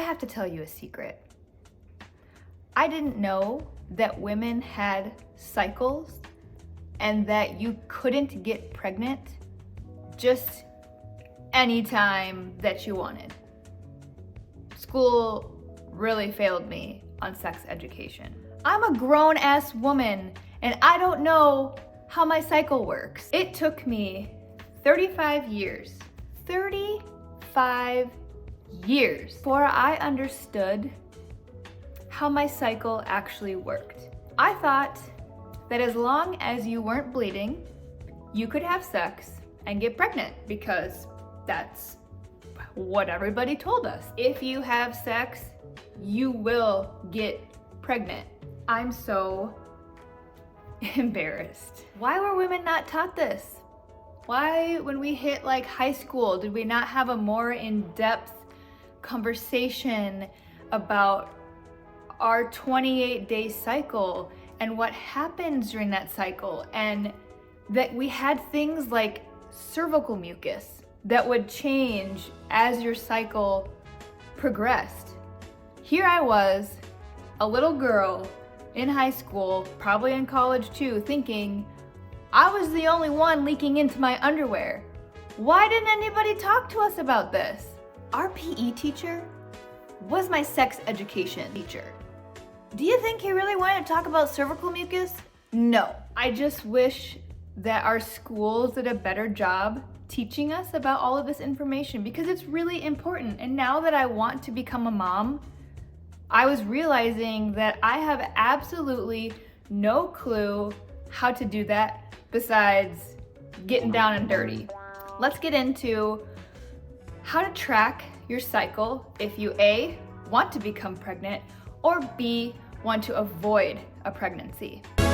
I have to tell you a secret. I didn't know that women had cycles and that you couldn't get pregnant just anytime that you wanted. School really failed me on sex education. I'm a grown-ass woman and I don't know how my cycle works. It took me 35 years before I understood how my cycle actually worked. I thought that as long as you weren't bleeding, you could have sex and get pregnant because that's what everybody told us. If you have sex, you will get pregnant. I'm so embarrassed. Why were women not taught this? Why, when we hit like high school, did we not have a more in-depth conversation about our 28-day cycle and what happens during that cycle, and that we had things like cervical mucus that would change as your cycle progressed? Here I was, a little girl in high school, probably in college too, thinking I was the only one leaking into my underwear. Why didn't anybody talk to us about this? Our PE teacher was my sex education teacher. Do you think he really wanted to talk about cervical mucus? No. I just wish that our schools did a better job teaching us about all of this information because it's really important. And now that I want to become a mom, I was realizing that I have absolutely no clue how to do that besides getting down and dirty. Let's get into how to track your cycle if you A, want to become pregnant, or B, want to avoid a pregnancy. So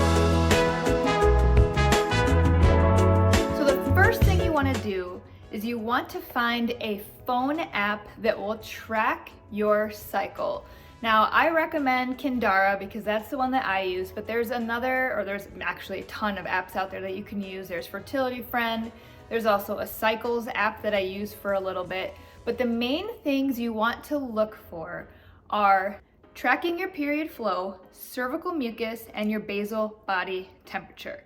the first thing you want to do is you want to find a phone app that will track your cycle. Now, I recommend Kindara because that's the one that I use, but there's there's actually a ton of apps out there that you can use. There's Fertility Friend. There's also a Cycles app that I use for a little bit. But the main things you want to look for are tracking your period flow, cervical mucus, and your basal body temperature.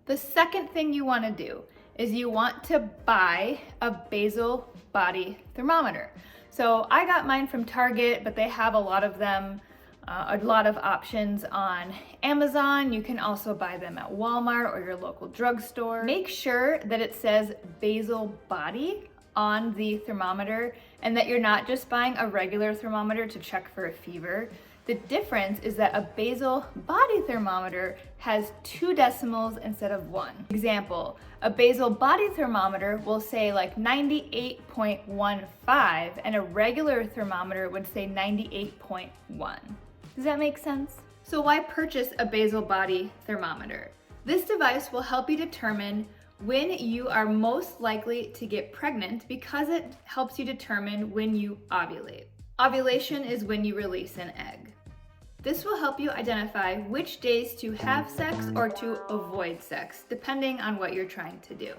The second thing you want to do is you want to buy a basal body thermometer. So I got mine from Target, but they have a lot of them, a lot of options on Amazon. You can also buy them at Walmart or your local drugstore. Make sure that it says basal body on the thermometer and that you're not just buying a regular thermometer to check for a fever. The difference is that a basal body thermometer has 2 decimals instead of 1. Example, a basal body thermometer will say like 98.15 and a regular thermometer would say 98.1. Does that make sense? So why purchase a basal body thermometer? This device will help you determine when you are most likely to get pregnant because it helps you determine when you ovulate. Ovulation is when you release an egg. This will help you identify which days to have sex or to avoid sex, depending on what you're trying to do.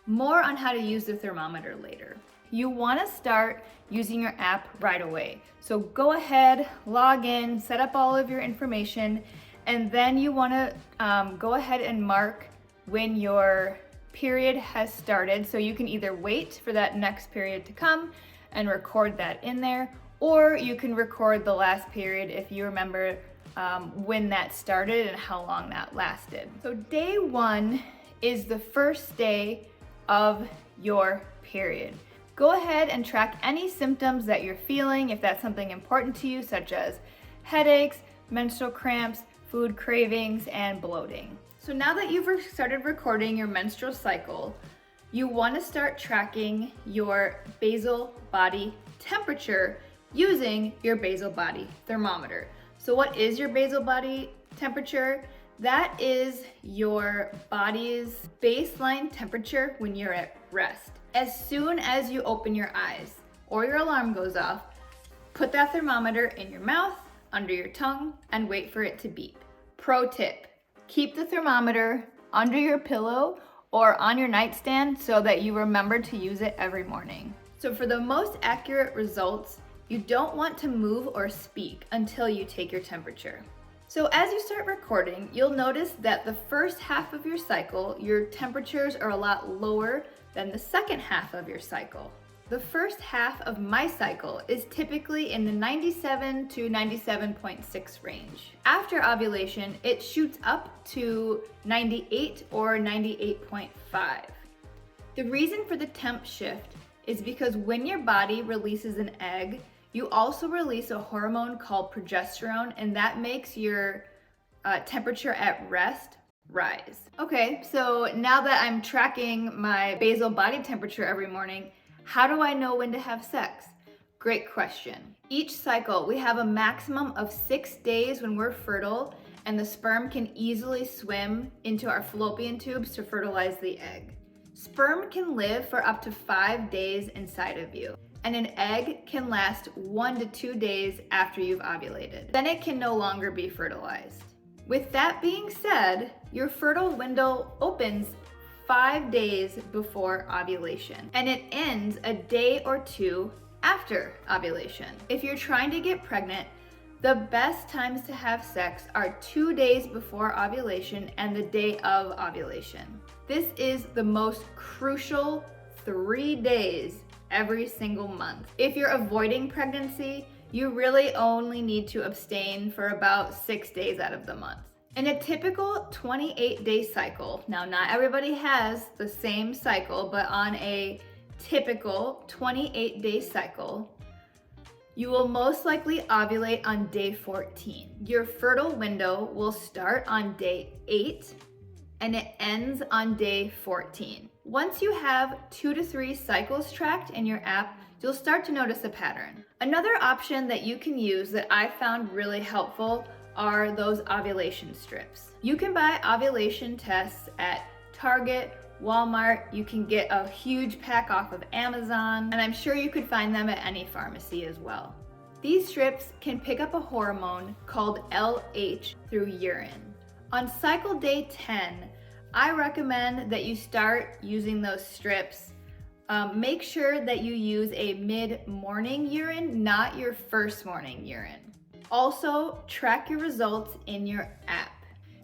More on how to use the thermometer later. You want to start using your app right away. So go ahead, log in, set up all of your information, and then you want to go ahead and mark when your period has started. So you can either wait for that next period to come and record that in there, or you can record the last period if you remember when that started and how long that lasted. So day 1 is the first day of your period. Go ahead and track any symptoms that you're feeling if that's something important to you, such as headaches, menstrual cramps, food cravings, and bloating. So now that you've started recording your menstrual cycle, you want to start tracking your basal body temperature using your basal body thermometer. So what is your basal body temperature? That is your body's baseline temperature when you're at rest. As soon as you open your eyes or your alarm goes off, put that thermometer in your mouth, under your tongue, and wait for it to beep. Pro tip, keep the thermometer under your pillow or on your nightstand so that you remember to use it every morning. So for the most accurate results, You don't want to move or speak until you take your temperature. So as you start recording, you'll notice that the first half of your cycle, your temperatures are a lot lower than the second half of your cycle. The first half of my cycle is typically in the 97 to 97.6 range. After ovulation, it shoots up to 98 or 98.5. The reason for the temp shift is because when your body releases an egg, you also release a hormone called progesterone, and that makes your temperature at rest rise. Okay, so now that I'm tracking my basal body temperature every morning, how do I know when to have sex? Great question. Each cycle, we have a maximum of 6 days when we're fertile, and the sperm can easily swim into our fallopian tubes to fertilize the egg. Sperm can live for up to 5 days inside of you, and an egg can last 1 to 2 days after you've ovulated. Then it can no longer be fertilized. With that being said, your fertile window opens 5 days before ovulation, and it ends a day or two after ovulation. If you're trying to get pregnant, the best times to have sex are 2 days before ovulation and the day of ovulation. This is the most crucial 3 days every single month. If you're avoiding pregnancy, you really only need to abstain for about 6 days out of the month. In a typical 28-day cycle, now not everybody has the same cycle, but on a typical 28-day cycle, you will most likely ovulate on day 14. Your fertile window will start on day 8 and it ends on day 14. Once you have 2 to 3 cycles tracked in your app, you'll start to notice a pattern. Another option that you can use that I found really helpful are those ovulation strips. You can buy ovulation tests at Target, Walmart. You can get a huge pack off of Amazon, and I'm sure you could find them at any pharmacy as well. These strips can pick up a hormone called LH through urine. On cycle day 10, I recommend that you start using those strips. Make sure that you use a mid-morning urine, not your first morning urine. Also, track your results in your app.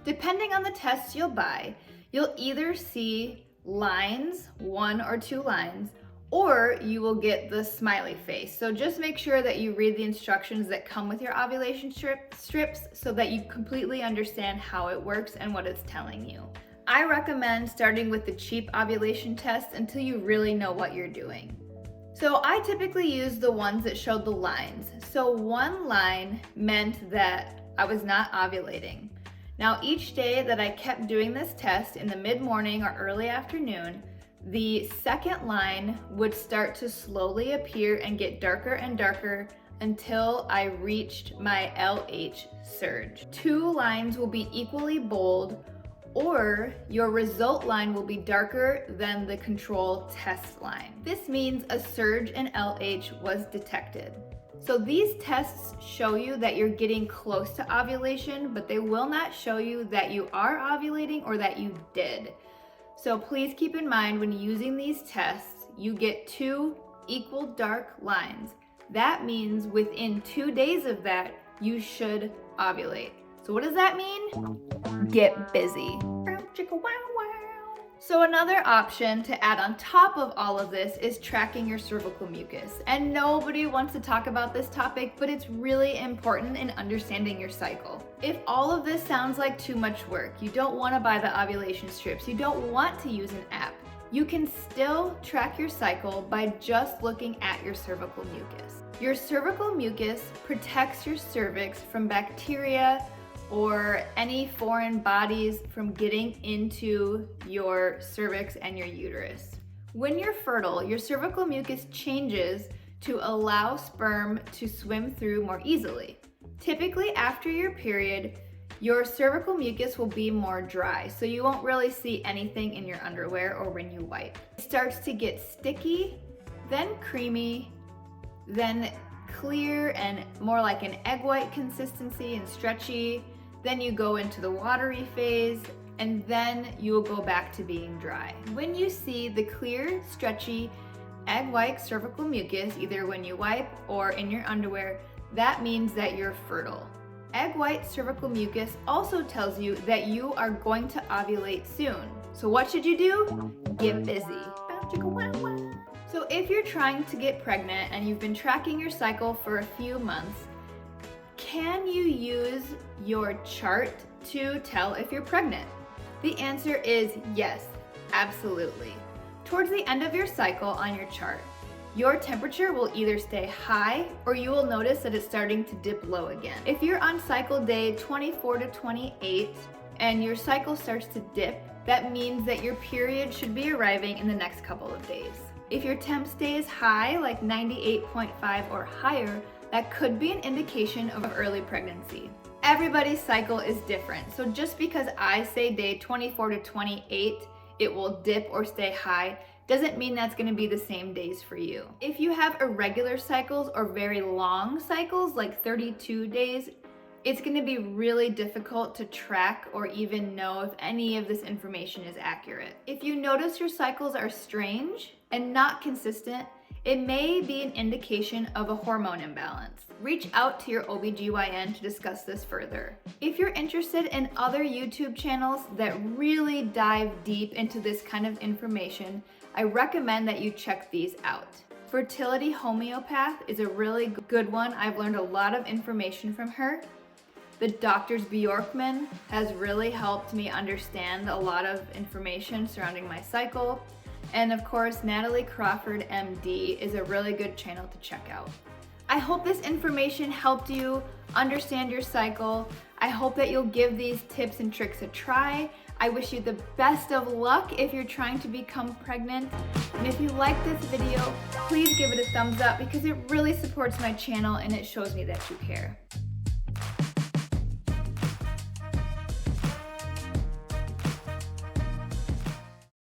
Depending on the tests you'll buy, you'll either see lines, 1 or 2 lines, or you will get the smiley face. So just make sure that you read the instructions that come with your ovulation strips so that you completely understand how it works and what it's telling you. I recommend starting with the cheap ovulation test until you really know what you're doing. So I typically use the ones that showed the lines. So 1 line meant that I was not ovulating. Now each day that I kept doing this test in the mid-morning or early afternoon, the second line would start to slowly appear and get darker and darker until I reached my LH surge. 2 lines will be equally bold, or your result line will be darker than the control test line. This means a surge in LH was detected. So these tests show you that you're getting close to ovulation, but they will not show you that you are ovulating or that you did. So please keep in mind when using these tests, you get 2 equal dark lines. That means within 2 days of that, you should ovulate. So what does that mean? Get busy. So another option to add on top of all of this is tracking your cervical mucus. And nobody wants to talk about this topic, but it's really important in understanding your cycle. If all of this sounds like too much work, you don't want to buy the ovulation strips, you don't want to use an app, you can still track your cycle by just looking at your cervical mucus. Your cervical mucus protects your cervix from bacteria or any foreign bodies from getting into your cervix and your uterus. When you're fertile, your cervical mucus changes to allow sperm to swim through more easily. Typically after your period, your cervical mucus will be more dry, so you won't really see anything in your underwear or when you wipe. It starts to get sticky, then creamy, then clear and more like an egg white consistency and stretchy. Then you go into the watery phase, and then you will go back to being dry. When you see the clear, stretchy, egg white cervical mucus, either when you wipe or in your underwear, that means that you're fertile. Egg white cervical mucus also tells you that you are going to ovulate soon. So what should you do? Get busy. So if you're trying to get pregnant and you've been tracking your cycle for a few months, can you use your chart to tell if you're pregnant? The answer is yes, absolutely. Towards the end of your cycle on your chart, your temperature will either stay high or you will notice that it's starting to dip low again. If you're on cycle day 24 to 28 and your cycle starts to dip, that means that your period should be arriving in the next couple of days. If your temp stays high, like 98.5 or higher, that could be an indication of early pregnancy. Everybody's cycle is different, so just because I say day 24 to 28, it will dip or stay high, doesn't mean that's going to be the same days for you. If you have irregular cycles or very long cycles, like 32 days, it's going to be really difficult to track or even know if any of this information is accurate. If you notice your cycles are strange and not consistent, it may be an indication of a hormone imbalance. Reach out to your OBGYN to discuss this further. If you're interested in other YouTube channels that really dive deep into this kind of information, I recommend that you check these out. Fertility Homeopath is a really good one. I've learned a lot of information from her. The Doctors Bjorkman has really helped me understand a lot of information surrounding my cycle. And of course, Natalie Crawford, MD, is a really good channel to check out. I hope this information helped you understand your cycle. I hope that you'll give these tips and tricks a try. I wish you the best of luck if you're trying to become pregnant. And if you like this video, please give it a thumbs up because it really supports my channel and it shows me that you care.